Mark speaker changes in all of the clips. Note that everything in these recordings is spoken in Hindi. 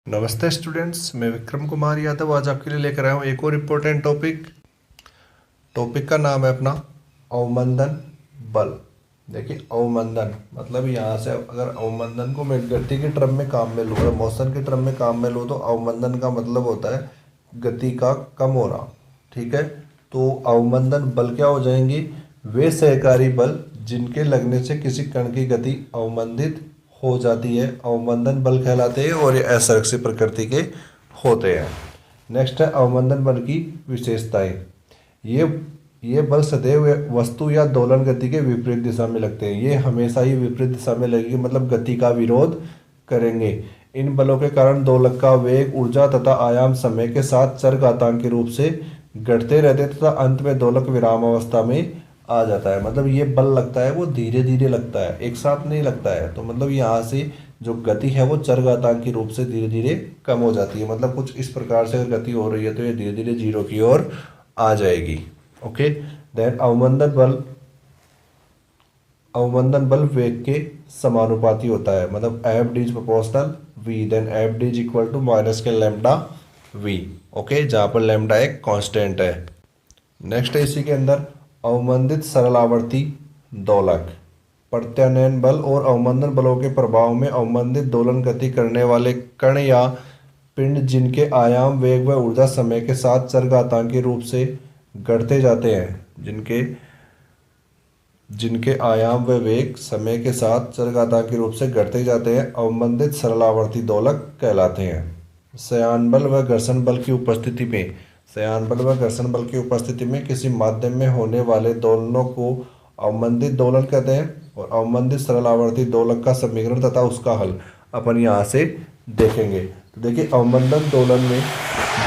Speaker 1: नमस्ते स्टूडेंट्स, मैं विक्रम कुमार यादव आज आपके लिए लेकर आया हूँ एक और इम्पोर्टेंट टॉपिक का नाम है अपना अवमंदन बल। देखिए, अवमंदन मतलब यहाँ से अगर अवमंदन को मैं गति के टर्म में काम में लूँ, अगर मोशन के टर्म में काम में लूँ तो अवमंदन का मतलब होता है गति का कम होना। ठीक है, तो अवमंदन बल क्या हो जाएंगे? वे सहकारी बल जिनके लगने से किसी कण की गति अवमंदित हो जाती है, अवमंदन बल कहलाते हैं और ये असंरक्षित प्रकृति के होते हैं। नेक्स्ट है अवमंदन बल की विशेषताएं। ये ये बल सदैव वस्तु या दोलन गति के विपरीत दिशा में लगते हैं। ये हमेशा ही विपरीत दिशा में लगेंगे, मतलब गति का विरोध करेंगे। इन बलों के कारण दोलक का वेग, ऊर्जा तथा आयाम समय के साथ चरघातांकी रूप से घटते रहते हैं तथा अंत में दोलक विराम अवस्था में आ जाता है। मतलब ये बल लगता है वो धीरे धीरे लगता है, एक साथ नहीं लगता है। तो मतलब यहाँ से जो गति है वो चरघातांकी रूप से धीरे धीरे कम हो जाती है। मतलब कुछ इस प्रकार से अगर गति हो रही है तो ये धीरे धीरे जीरो की ओर आ जाएगी। ओके, देन अवमंदन बल वेग के समानुपाती होता है। मतलब F D is proportional V, then F D is equal to minus K lambda V. Okay, जहाँ पर लैम्डा एक कांस्टेंट है। नेक्स्ट है इसी के अंदर अवमंदित सरल आवर्ती दोलक। प्रत्यानयन बल और अवमंदन बलों के प्रभाव में अवमंदित दोलन गति करने वाले कण या पिंड जिनके आयाम, वेग व ऊर्जा समय के साथ चरघातांकी रूप से घटते जाते हैं, जिनके आयाम व वेग समय के साथ चरघातांकी रूप से घटते जाते हैं, अवमंदित सरलावर्ती दोलक कहलाते हैं। सयान बल व घर्षण बल की उपस्थिति में किसी माध्यम में होने वाले दोलनों को अवमंदित दोलन कहते हैं। और अवमंदित सरलावर्ती दोलक का समीकरण तथा उसका हल अपन यहाँ से देखेंगे। तो देखिए, अवमंदन दोलन में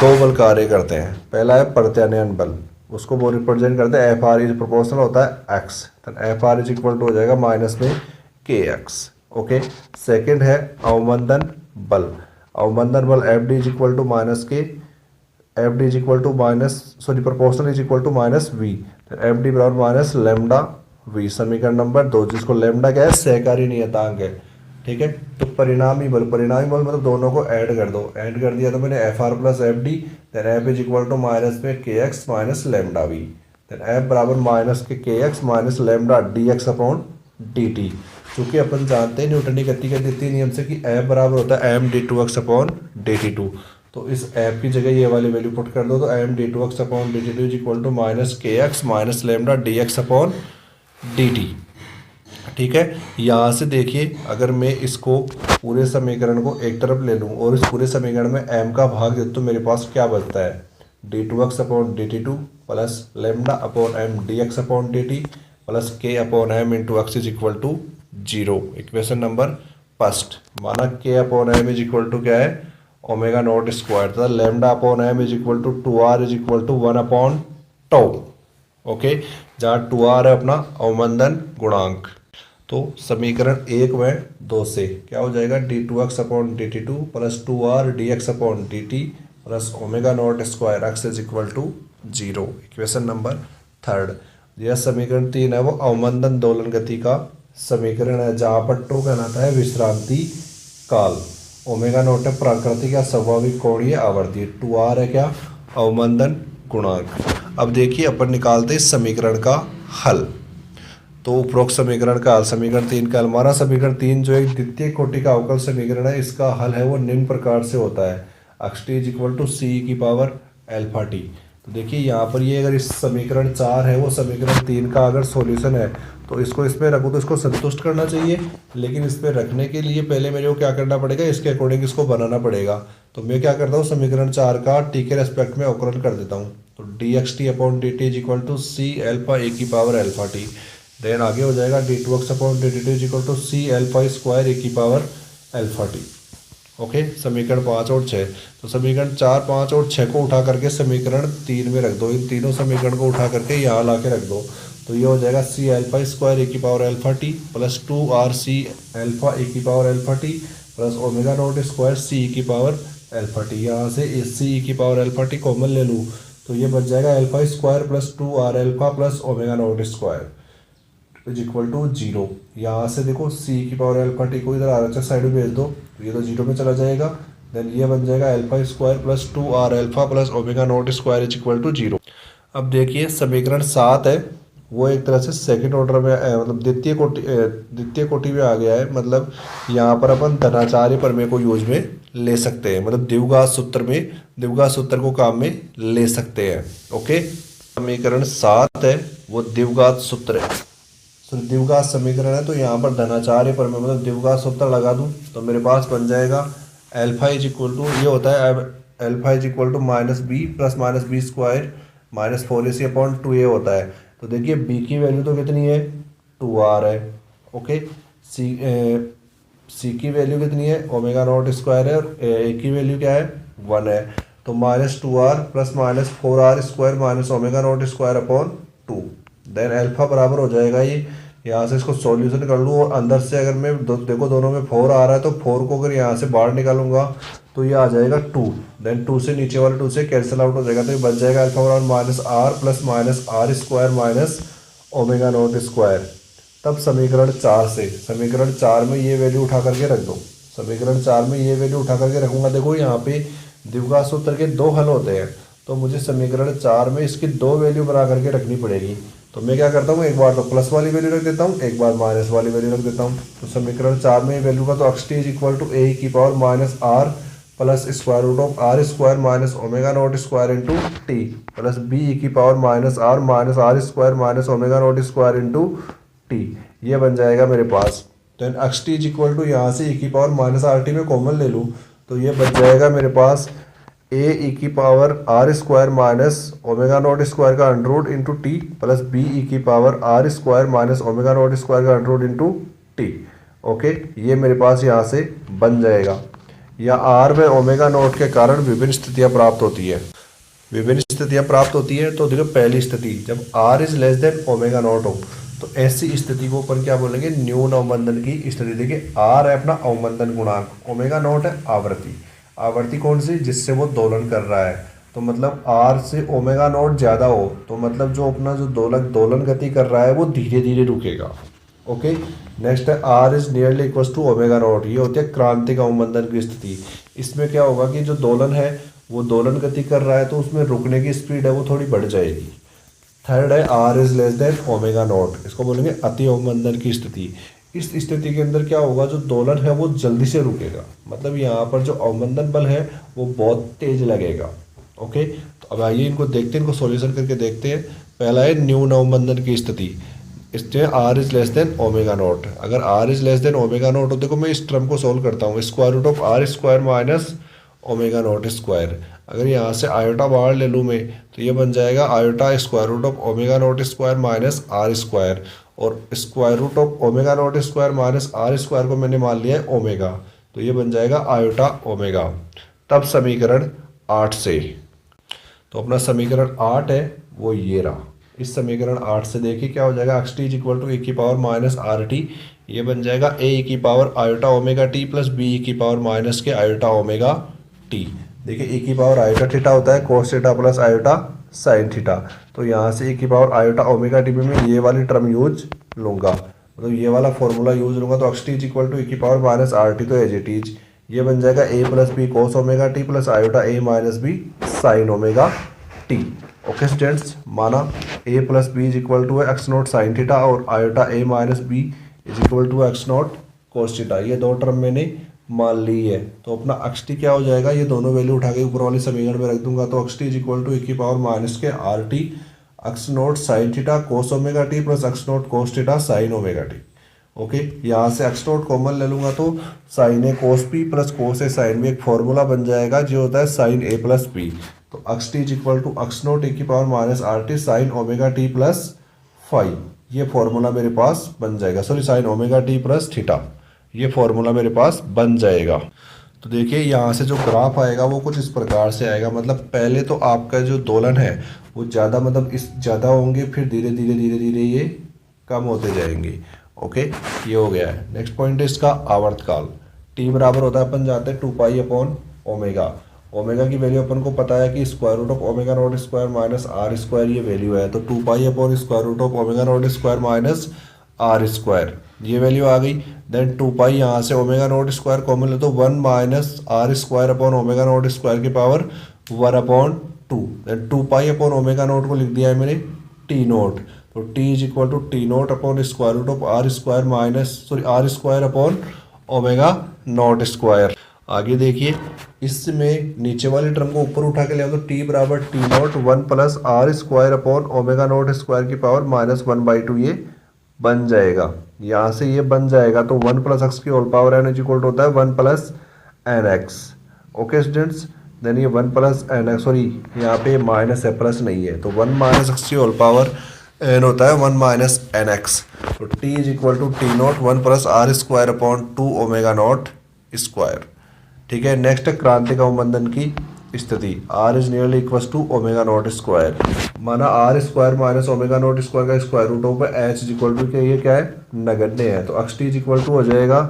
Speaker 1: दो बल कार्य करते हैं। पहला है प्रत्यानयन बल, उसको वो रिप्रेजेंट करते हैं एफ आर इज प्रोपोर्शनल होता है एक्स, तो F R is equal to हो जाएगा माइनस में के एक्स। ओके, सेकेंड है अवमंदन बल। अवमंदन बल F D is equal to minus K, F D is equal to proportional is equal to minus V, F D बराबर माइनस लेमडा वी। समीकरण नंबर 2, जिसको लेमडा क्या है? सहकारी नियतांक है। ठीक है, तो परिणामी बल मतलब दोनों को ऐड कर दो। ऐड कर दिया तो मैंने F R plus F D, then F is equal to minus में K x minus lambda V, then F बराबर minus K x minus lambda D x upon D T. चूंकि अपन जानते हैं न्यूटनी गति के द्वितीय नियम से कि एफ बराबर होता है M D two x upon D T two, तो इस एफ की जगह ये वाली वैल्यू पुट कर दो तो M D two x upon D T two is equal to minus K x minus lambda D x upon D T. ठीक है, यहाँ से देखिए, अगर मैं इसको पूरे समीकरण को एक तरफ ले लूँ और इस पूरे समीकरण में m का भाग दे तो मेरे पास क्या बचता है? D two x upon D T two plus lambda upon M D x upon D T plus K upon M into X is equal to zero. Equation number first, माना K upon M is equal to क्या है? ओमेगा नॉट स्क्वायर, तथा lambda upon M is equal to two R is equal to one upon tau. Okay, जहाँ टू आर है अपना अवमंदन गुणांक। तो समीकरण 1 व 2 से क्या हो जाएगा? D two x upon D T two plus two R D x upon D T plus omega not square x is equal to zero. Equation number third. यह समीकरण 3 है वो अवमंदन दोलन गति का समीकरण है, जहाँ पर टो कहलाता है विश्रांति काल, ओमेगा नॉट है प्राकृतिक या स्वाभाविक कोणीय आवर्ती, टू आर है क्या? अवमंदन गुणांक। अब देखिए, अपन निकालते इस समीकरण का हल। तो उपरोक्त समीकरण का हल, समीकरण 3 का हल। हमारा समीकरण 3 जो एक द्वितीय कोटि का अवकल समीकरण है, इसका हल है वो निम्न प्रकार से होता है। X T is equal to C की पावर एल्फा टी। तो देखिए, यहाँ पर ये अगर इस समीकरण 4 है वो समीकरण 3 का अगर सॉल्यूशन है तो इसको इसमें रखूँ तो इसको संतुष्ट करना चाहिए। लेकिन इस पर रखने के लिए पहले मेरे को क्या करना पड़ेगा? इसके अकॉर्डिंग इसको बनाना पड़ेगा। तो मैं क्या करता हूँ, समीकरण 4 का टी के रेस्पेक्ट में अवकलन कर देता हूँ। तो D X T upon D T is equal to C alpha A की पावर एल्फा टी। देन आगे हो जाएगा D two x upon D T two is equal to C alpha square A की पावर एल्फा टी। ओके, समीकरण 5 और 6। तो समीकरण 4, 5 और 6 को उठा करके समीकरण 3 में रख दो। इन तीनों समीकरण को उठा करके यहाँ ला के रख दो। तो ये हो जाएगा सी एल्फा स्क्वायर ए की power alpha T plus two R C alpha A की power alpha T plus omega not square C की पावर एल्फा टी। यहाँ से इस सी की पावर एल्फा टी कॉमन ले लूँ तो ये बच जाएगा alpha square plus two R alpha plus omega not square is equal to zero. यहाँ से देखो सी की पावर एल्फा टी को इधर आर एच साइड में भेज दो तो ये तो जीरो में चला जाएगा। देन ये बन जाएगा alpha square plus 2r alpha plus omega not square is equal to 0। अब देखिए समीकरण 7 है वो एक तरह से सेकंड ऑर्डर में मतलब द्वितीय कोटि में आ गया है। मतलब यहाँ पर अपन धनाचार्य प्रमेय को यूज में ले सकते हैं, मतलब द्विघात सूत्र को काम में ले सकते हैं। ओके, समीकरण 7 है वो द्विघात सूत्र है, द्विघात समीकरण है। तो यहाँ पर धनाचार्य प्रमेय मतलब द्विघात सूत्र लगा दूँ तो मेरे पास बन जाएगा अल्फा इज इक्वल टू, ये होता है alpha is equal to minus B plus minus B square minus 4ac upon 2a होता है। तो देखिए b की वैल्यू तो कितनी है 2r है। ओके, c की वैल्यू कितनी है ओमेगा नॉट स्क्वायर है और a की वैल्यू क्या है 1 है। तो minus 2r plus minus 4r square minus omega not square upon 2, then alpha बराबर हो जाएगा ये। यहाँ से इसको सॉल्यूशन कर लूँ और अंदर से अगर मैं देखो दोनों में 4 आ रहा है तो 4 को अगर यहाँ से बाहर निकालूंगा तो ये आ जाएगा 2, देन 2 से नीचे वाले 2 से कैंसिल आउट हो जाएगा। तो ये बच जाएगा अल्फा बराबर minus R plus minus R square minus omega not square. तब समीकरण 4 से, समीकरण 4 में ये वैल्यू उठा करके रख दो, समीकरण 4 में ये वैल्यू उठा करके रखूंगा। देखो यहाँ पे द्विघात सूत्र के 2 हल होते हैं तो मुझे समीकरण 4 में इसकी 2 वैल्यू बना करके रखनी पड़ेगी। तो मैं क्या करता हूँ, एक बार तो प्लस वाली वैल्यू रख देता हूँ, एक बार माइनस वाली वैल्यू रख देता हूँ। तो समीकरण 4 में वैल्यू का तो X T is equal to A की power minus R plus square root of R square minus omega not square into T plus B की power minus R square minus omega not square into T, ये बन जाएगा मेरे पास। तो X T is equal to यहाँ से ई की पावर माइनस आर टी में कॉमन ले लूँ तो ये बच जाएगा मेरे पास ए ई की power R square minus omega not square का under root into T plus B E की power R square minus omega not square का under root into T. Okay, ये मेरे पास यहाँ से बन जाएगा। या आर में ओमेगा नॉट के कारण विभिन्न स्थितियाँ प्राप्त होती है, विभिन्न स्थितियाँ प्राप्त होती है। तो देखो पहली स्थिति जब R is less than omega not हो तो ऐसी स्थिति को अपन क्या बोलेंगे, न्यून अवमंदन की स्थिति। देखिए आर है अपना अवमंदन गुणांक, ओमेगा नॉट है आवृत्ति, आवृत्ति कौन सी जिससे वो दोलन कर रहा है। तो मतलब आर से ओमेगा नॉट ज़्यादा हो तो मतलब जो अपना जो दोलन गति कर रहा है वो धीरे धीरे रुकेगा। ओके, नेक्स्ट है R is nearly equal to omega not, ये होती है क्रांतिक अवमंदन की स्थिति। इसमें क्या होगा कि जो दोलन है वो दोलन गति कर रहा है तो उसमें रुकने की स्पीड है वो थोड़ी बढ़ जाएगी। थर्ड है R is less than omega not, इसको बोलेंगे अति अवमंदन की स्थिति। इस स्थिति के अंदर क्या होगा, जो दोलन है वो जल्दी से रुकेगा, मतलब यहाँ पर जो अवमंदन बल है वो बहुत तेज लगेगा। ओके, तो अब आइए इनको देखते हैं, इनको सॉल्यूशन करके देखते हैं। पहला है न्यून अवमंदन की स्थिति, इसमें R is less than omega naught. अगर R is less than omega not हो, देखो मैं इस टर्म को सोल्व करता हूँ, square root of R square minus omega not square. अगर यहाँ से आयोटा बाहर ले लूँ मैं तो ये बन जाएगा iota square root of omega not square minus R square, और square root of omega not square minus R square को मैंने मान लिया है ओमेगा, तो ये बन जाएगा आयोटा ओमेगा। तब समीकरण 8 से, तो अपना समीकरण 8 है वो ये रहा। इस समीकरण 8 से देखिए क्या हो जाएगा, X T is equal to A की पावर माइनस आर टी, ये बन जाएगा ए की power iota omega T plus B की power minus K iota omega T. देखिए ए की पावर आयोटा थीटा होता है cos theta plus iota sine theta, तो यहाँ से ए की पावर आयोटा ओमेगा टी में ये वाली टर्म यूज लूँगा, मतलब ये वाला फॉर्मूला यूज लूँगा। तो X T is equal to A की पावर माइनस आर टी, तो एज इट इज ये बन जाएगा A plus B cos omega T plus iota A minus B sine omega T. Okay students, माना A plus B is equal to X naught sine theta और iota A minus B is equal to X naught cos theta, ये दो टर्म मैंने मान ली है। तो अपना एक्स टी क्या हो जाएगा, ये दोनों वैल्यू उठा के ऊपर वाले समीकरण में रख दूंगा। तो X T is equal to A की power minus K R T X naught sine theta cos omega T plus X naught cos theta sine omega T. Okay, यहाँ से एक्स नॉट कॉमन ले लूँगा तो sine A cos P plus cos A sine B, एक फॉर्मूला बन जाएगा जो होता है साइन ए प्लस पी। तो X T is equal to X not A की power minus R T sign omega T plus five, ये फॉर्मूला मेरे पास बन जाएगा, sorry sine omega T plus theta, ये फॉर्मूला मेरे पास बन जाएगा। तो देखिए यहाँ से जो ग्राफ आएगा वो कुछ इस प्रकार से आएगा, मतलब पहले तो आपका जो दोलन है वो ज़्यादा मतलब इस ज़्यादा होंगे, फिर धीरे धीरे धीरे धीरे ये कम होते जाएंगे। ओके, ये हो गया है। नेक्स्ट पॉइंट है इसका आवर्तकाल। टी बराबर होता है अपन जाते हैं 2 पाई अपॉन ओमेगा। ओमेगा की वैल्यू अपन को पता है कि square root of omega not square minus R square ये वैल्यू है, तो 2 pi upon square root of omega not square minus R square, ये वैल्यू आ गई। देन 2 पाई यहाँ से ओमेगा नॉट स्क्वायर कॉमन ले तो 1 minus R square upon omega not square की power 1/2। Then 2 pi upon omega naught को लिख दिया है मैंने टी नॉट, तो T is equal to T naught upon square root of R square R square upon omega not square. आगे देखिए, इसमें नीचे वाले टर्म को ऊपर उठा के ले आओ तो टी बराबर T not 1 plus R square upon omega not square की पावर -1/2 ये बन जाएगा। यहाँ से ये बन जाएगा तो 1 प्लस एक्स की whole power n is equal to होता है 1 plus n x. Okay students, then ये 1 प्लस एन एक्स, सॉरी यहाँ पे माइनस है प्लस नहीं है, तो 1 माइनस एक्स की होल पावर एन होता है 1 माइनस एन एक्स। तो T is equal to T not 1 plus R square upon 2 omega not square. ठीक है, नेक्स्ट क्रांतिक अवमंदन की स्थिति, R is nearly equal to omega not square. माना R square minus omega not square का square root of H is equal to, ये क्या है, नगण्य है, तो X T is equal to हो जाएगा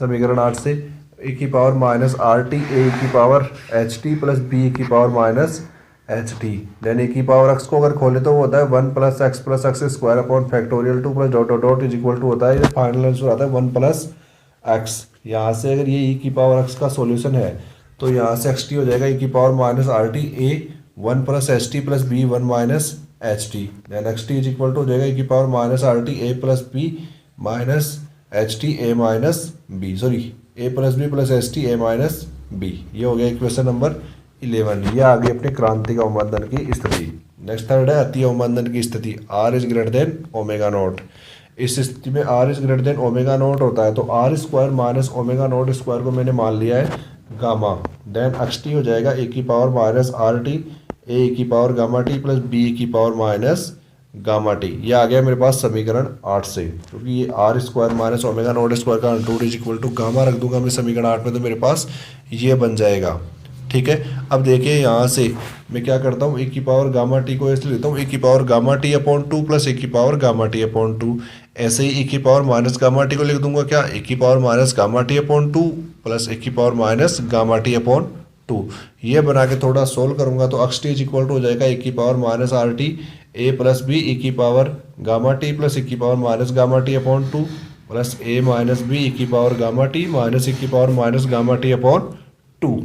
Speaker 1: समीकरण 8 से ए की power minus R T A की power H T plus B की power minus H T. Then A की पावर एक्स को अगर खोले तो वो होता है 1 plus x square upon factorial 2 plus dot dot dot is equal to होता है, ये फाइनल आंसर आता है 1 प्लस एक्स। यहाँ से अगर ये ई की पावर एक्स का सॉल्यूशन है तो यहाँ से एक्स टी हो जाएगा ई की power minus R T A 1 plus H T plus B 1 minus H T. Then x T is equal to हो जाएगा ई की power minus R T A plus B minus H T A minus B, sorry A plus B plus H T A minus B. ये हो गया इक्वेशन नंबर 11। ये आ गई अपने क्रांतिक अवमंदन की स्थिति। नेक्स्ट थर्ड है अति अवमंदन की स्थिति, R is greater than omega nought. इस स्थिति में R is greater than omega nought होता है तो R square minus omega not square को मैंने मान लिया है गामा। देन एक्स टी हो जाएगा ए की power minus R T A की power gamma T plus B की पावर माइनस गामा टी। ये आ गया मेरे पास समीकरण 8 से, क्योंकि ये R square minus omega not square का root is equal to gamma रख दूंगा मैं समीकरण 8 में, तो मेरे पास ये बन जाएगा। ठीक है, अब देखिए यहाँ से मैं क्या करता हूँ, ए की पावर गामा टी को ऐसे लेता हूँ ए की power gamma T upon 2 plus A की पावर गामा टी अपॉन 2। ऐसे ही ए की पावर माइनस गामा टी को लिख दूंगा क्या, ए की power minus gamma T upon 2 plus A की power minus gamma T upon 2। ये बना के थोड़ा सोल्व करूंगा तो X T is equal to हो जाएगा ए की power minus R T A plus B A की power gamma T plus A की power minus gamma T upon 2 plus A minus B A की power gamma T minus A की power minus gamma T upon 2।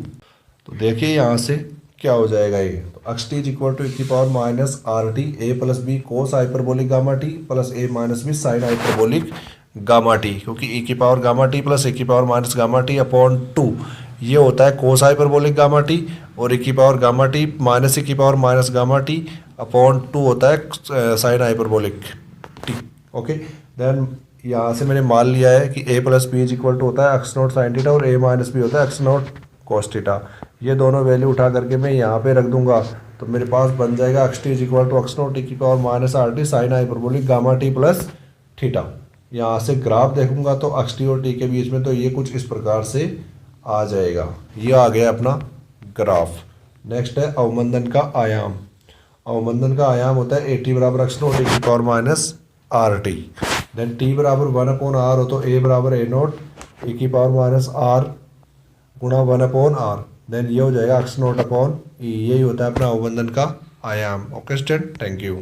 Speaker 1: तो देखिए यहाँ से क्या हो जाएगा ये, तो X T is equal to A की power minus R T A plus B cos hyperbolic gamma T plus A minus B sine hyperbolic gamma T, क्योंकि ए की power gamma T plus A की power minus gamma T upon 2 ये होता है कोस हाइपरबोलिक गामा टी, और ए की power gamma T minus A की power minus gamma T upon 2 होता है sine hyperbolic T. Okay, then यहाँ से मैंने मान लिया है कि A plus B is equal to होता है एक्स नॉट साइन थीटा और ए माइनस बी होता है एक्स नॉट कॉस थीटा। ये दोनों वैल्यू उठा करके मैं यहाँ पे रख दूंगा तो मेरे पास बन जाएगा X T is equal to X naught T की power minus R T sine hyperbolic gamma T plus theta. यहाँ से ग्राफ देखूंगा तो एक्स टी और टी के बीच में तो ये कुछ इस प्रकार से आ जाएगा। ये आ गया अपना ग्राफ। नेक्स्ट है अवमंदन का आयाम। अवमंदन का आयाम होता है ए टी बराबर एक्स नॉट ए की power minus R T. Then T बराबर 1/r हो तो ए बराबर ए नॉट ए की पावर माइनस आर गुणा 1/r। देन ये हो जाएगा एक्स नॉट अपॉन ई। यही होता है अपना अवमंदन का आयाम। Okay student, thank you.